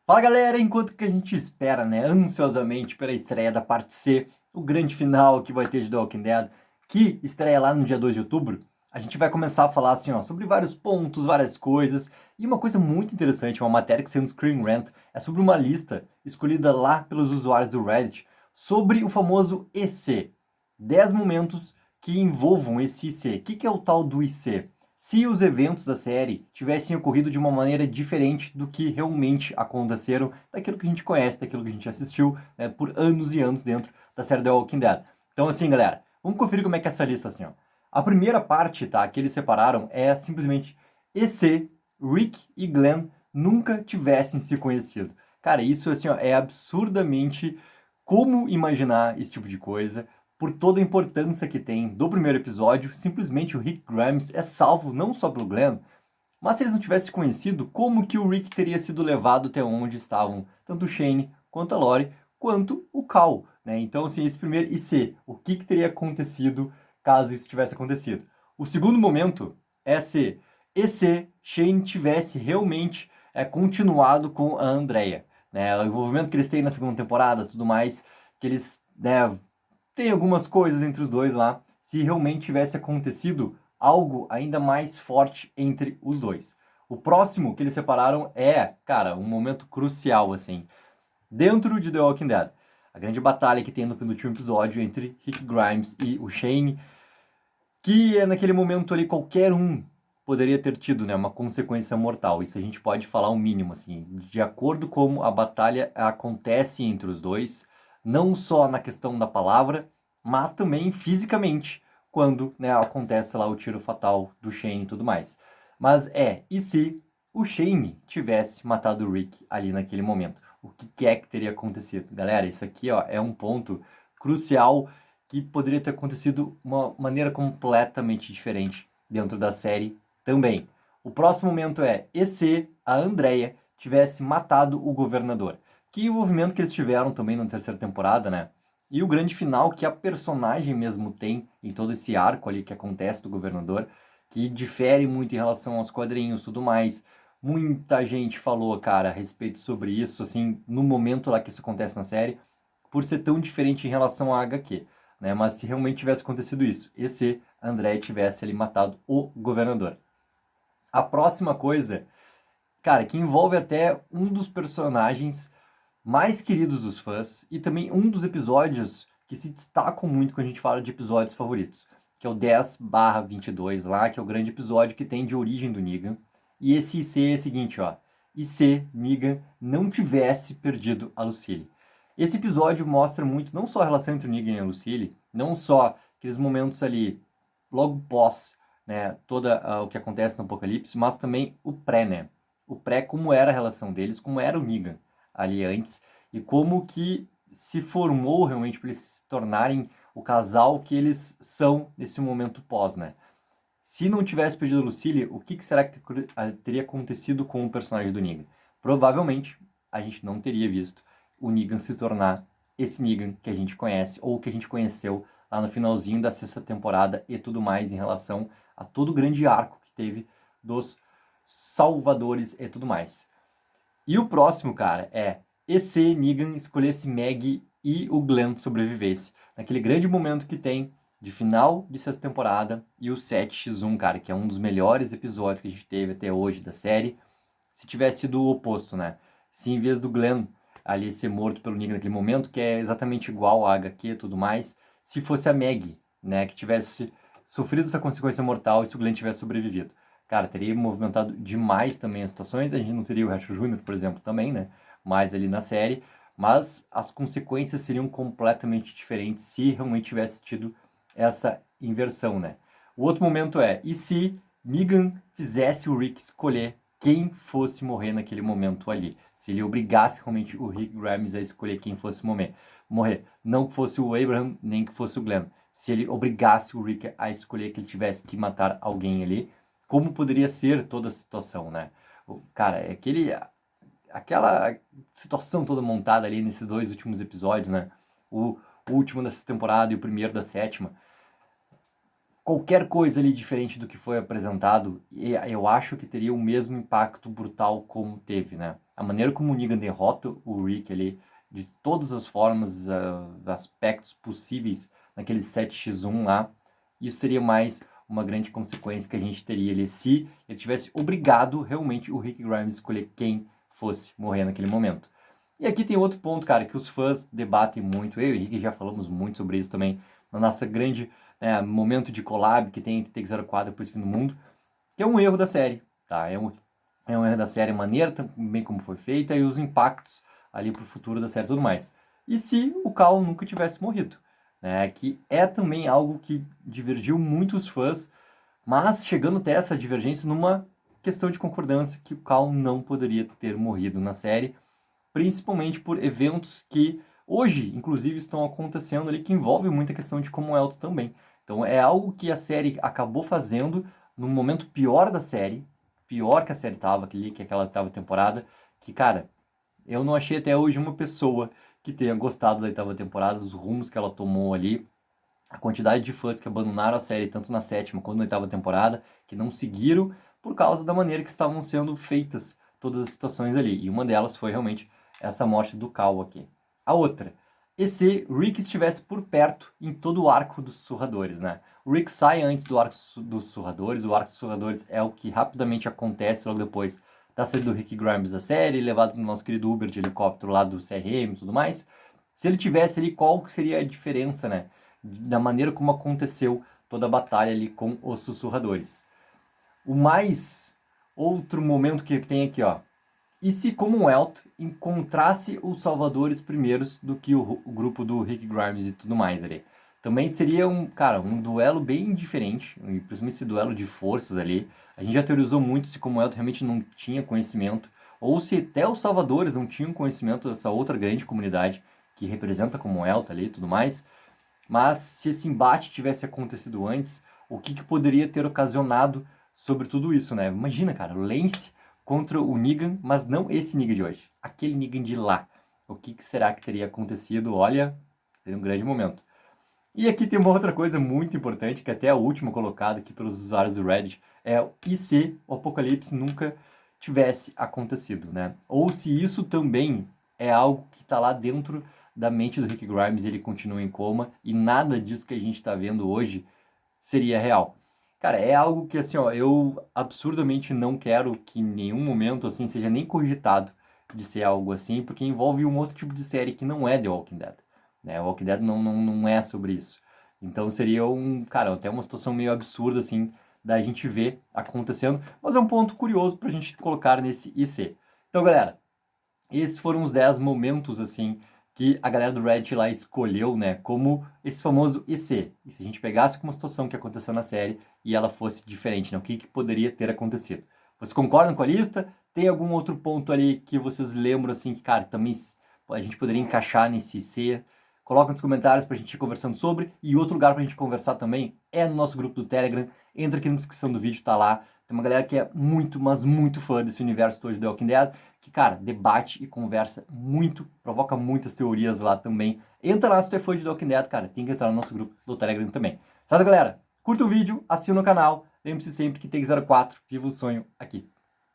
Fala galera, enquanto que a gente espera, né, ansiosamente pela estreia da parte C, o grande final que vai ter de The Walking Dead, que estreia lá no dia 2 de outubro, a gente vai começar a falar assim, ó, sobre vários pontos, várias coisas, e uma coisa muito interessante, uma matéria que saiu no Screen Rant, é sobre uma lista escolhida lá pelos usuários do Reddit, sobre o famoso EC, 10 momentos que envolvam esse IC. O que é o tal do IC? Se os eventos da série tivessem ocorrido de uma maneira diferente do que realmente aconteceram, daquilo que a gente conhece, daquilo que a gente assistiu, né, por anos e anos dentro da série The Walking Dead. Então, assim, galera, vamos conferir como é que é essa lista, assim, ó. A primeira parte, tá, que eles separaram é simplesmente e se Rick e Glenn nunca tivessem se conhecido. Cara, isso, assim, ó, é absurdamente como imaginar esse tipo de coisa por toda a importância que tem do primeiro episódio. Simplesmente o Rick Grimes é salvo não só pelo Glenn, mas se eles não tivessem se conhecido, como que o Rick teria sido levado até onde estavam tanto o Shane, quanto a Lori, quanto o Cal, né? Então, assim, esse primeiro IC, o que teria acontecido caso isso tivesse acontecido? O segundo momento é se e se Shane tivesse realmente continuado com a Andrea, né? O envolvimento que eles têm na segunda temporada, tudo mais, que eles, né, tem algumas coisas entre os dois lá, se realmente tivesse acontecido algo ainda mais forte entre os dois. O próximo que eles separaram é, cara, um momento crucial, assim, dentro de The Walking Dead. A grande batalha que tem no penúltimo episódio entre Rick Grimes e o Shane, que é naquele momento ali qualquer um poderia ter tido, né, uma consequência mortal. Isso a gente pode falar o mínimo, assim, de acordo com como a batalha acontece entre os dois, não só na questão da palavra, mas também fisicamente, quando, né, acontece lá o tiro fatal do Shane e tudo mais. Mas e se o Shane tivesse matado o Rick ali naquele momento? O que é que teria acontecido? Galera, isso aqui, ó, é um ponto crucial que poderia ter acontecido de uma maneira completamente diferente dentro da série também. O próximo momento e se a Andrea tivesse matado o governador? Que envolvimento que eles tiveram também na terceira temporada, né? E o grande final que a personagem mesmo tem em todo esse arco ali que acontece do governador, que difere muito em relação aos quadrinhos e tudo mais. Muita gente falou, cara, a respeito sobre isso, assim, no momento lá que isso acontece na série, por ser tão diferente em relação à HQ, né? Mas se realmente tivesse acontecido isso, e se André tivesse ali matado o governador? A próxima coisa, cara, que envolve até um dos personagens mais queridos dos fãs e também um dos episódios que se destacam muito quando a gente fala de episódios favoritos, que é o 10/22 lá, que é o grande episódio que tem de origem do Negan. E esse IC é o seguinte, ó. E se Negan não tivesse perdido a Lucille? Esse episódio mostra muito, não só a relação entre o Negan e a Lucille, não só aqueles momentos ali, logo pós, né, toda o que acontece no Apocalipse, mas também o pré, né? O pré, como era a relação deles, como era o Negan ali antes, e como que se formou realmente para eles se tornarem o casal que eles são nesse momento pós, né? Se não tivesse perdido a Lucille, o que será que teria acontecido com o personagem do Negan? Provavelmente a gente não teria visto o Negan se tornar esse Negan que a gente conhece, ou que a gente conheceu lá no finalzinho da sexta temporada e tudo mais em relação a todo o grande arco que teve dos Salvadores e tudo mais. E o próximo, cara, e se Negan escolhesse Maggie e o Glenn sobrevivesse? Naquele grande momento que tem de final de sexta temporada e o 7x1, cara, que é um dos melhores episódios que a gente teve até hoje da série, se tivesse sido o oposto, né? Se em vez do Glenn ali ser morto pelo Negan naquele momento, que é exatamente igual a HQ e tudo mais, se fosse a Maggie, né, que tivesse sofrido essa consequência mortal e se o Glenn tivesse sobrevivido. Cara, teria movimentado demais também as situações. A gente não teria o Rachel Jr., por exemplo, também, né? Mais ali na série. Mas as consequências seriam completamente diferentes se realmente tivesse tido essa inversão, né? O outro momento e se Negan fizesse o Rick escolher quem fosse morrer naquele momento ali? Se ele obrigasse realmente o Rick Grimes a escolher quem fosse morrer. Não que fosse o Abraham, nem que fosse o Glenn. Se ele obrigasse o Rick a escolher que ele tivesse que matar alguém ali, como poderia ser toda a situação, né? Cara, aquela situação toda montada ali nesses dois últimos episódios, né? O último dessa temporada e o primeiro da sétima. qualquer coisa ali diferente do que foi apresentado, eu acho que teria o mesmo impacto brutal como teve, né? A maneira como o Negan derrota o Rick ali, de todas as formas, aspectos possíveis naquele 7x1 lá, isso seria mais uma grande consequência que a gente teria ali se ele tivesse obrigado realmente o Rick Grimes a escolher quem fosse morrer naquele momento. E aqui tem outro ponto, cara, que os fãs debatem muito, eu e o Rick já falamos muito sobre isso também, na nossa grande momento de collab que tem entre Take-04 e Depois do Fim do Mundo, que é um erro da série, tá? É um erro da série, a maneira também como foi feita e os impactos ali pro futuro da série e tudo mais. E se o Cal nunca tivesse morrido, né? Que é também algo que divergiu muitos fãs, mas chegando até essa divergência numa questão de concordância que o Cal não poderia ter morrido na série, principalmente por eventos que hoje, inclusive, estão acontecendo ali, que envolvem muita questão de Commonwealth também. Então é algo que a série acabou fazendo no momento pior da série, pior que a série tava, que aquela oitava temporada, que, cara, eu não achei até hoje uma pessoa que tenha gostado da oitava temporada, dos rumos que ela tomou ali, a quantidade de fãs que abandonaram a série, tanto na sétima quanto na oitava temporada, que não seguiram por causa da maneira que estavam sendo feitas todas as situações ali. E uma delas foi realmente essa morte do Cal aqui. A outra, e se Rick estivesse por perto em todo o arco dos Sussurradores, né? O Rick sai antes do arco dos Sussurradores, o arco dos Sussurradores é o que rapidamente acontece logo depois da saída do Rick Grimes da série, levado pelo nosso querido Uber de helicóptero lá do CRM e tudo mais. Se ele tivesse ali, qual seria a diferença, né? Da maneira como aconteceu toda a batalha ali com os Sussurradores. O mais outro momento que tem aqui, ó. E se Commonwealth encontrasse os Salvadores primeiros do que o grupo do Rick Grimes e tudo mais ali? Também seria um duelo bem diferente, principalmente esse duelo de forças ali. A gente já teorizou muito se Commonwealth realmente não tinha conhecimento, ou se até os Salvadores não tinham conhecimento dessa outra grande comunidade que representa Commonwealth ali e tudo mais. Mas se esse embate tivesse acontecido antes, o que poderia ter ocasionado sobre tudo isso, né? Imagina, cara, o Lance contra o Negan, mas não esse Negan de hoje, aquele Negan de lá. O que será que teria acontecido? Olha, seria um grande momento. E aqui tem uma outra coisa muito importante, que até a última colocada aqui pelos usuários do Reddit, é e se o apocalipse nunca tivesse acontecido, né? Ou se isso também é algo que está lá dentro da mente do Rick Grimes e ele continua em coma e nada disso que a gente está vendo hoje seria real. Cara, é algo que assim, ó, eu absurdamente não quero que em nenhum momento assim seja nem cogitado de ser algo assim, porque envolve um outro tipo de série que não é The Walking Dead, né? O Walking Dead não é sobre isso. Então seria cara, até uma situação meio absurda assim da gente ver acontecendo, mas é um ponto curioso pra gente colocar nesse IC. Então, galera, esses foram os 10 momentos, assim, que a galera do Reddit lá escolheu, né, como esse famoso IC. E se a gente pegasse uma situação que aconteceu na série e ela fosse diferente, né, o que poderia ter acontecido? Vocês concordam com a lista? Tem algum outro ponto ali que vocês lembram, assim, que, cara, também a gente poderia encaixar nesse IC? Coloca nos comentários pra gente ir conversando sobre. E outro lugar pra gente conversar também é no nosso grupo do Telegram. Entra aqui na descrição do vídeo, tá lá. Tem uma galera que é muito, mas muito fã desse universo todo de The Walking Dead, que, cara, debate e conversa muito, provoca muitas teorias lá também. Entra lá se tu é fã de The Walking Dead, cara, tem que entrar no nosso grupo do Telegram também. Certo, galera? Curta o vídeo, assina o canal, lembre-se sempre que tem 04, viva o sonho aqui.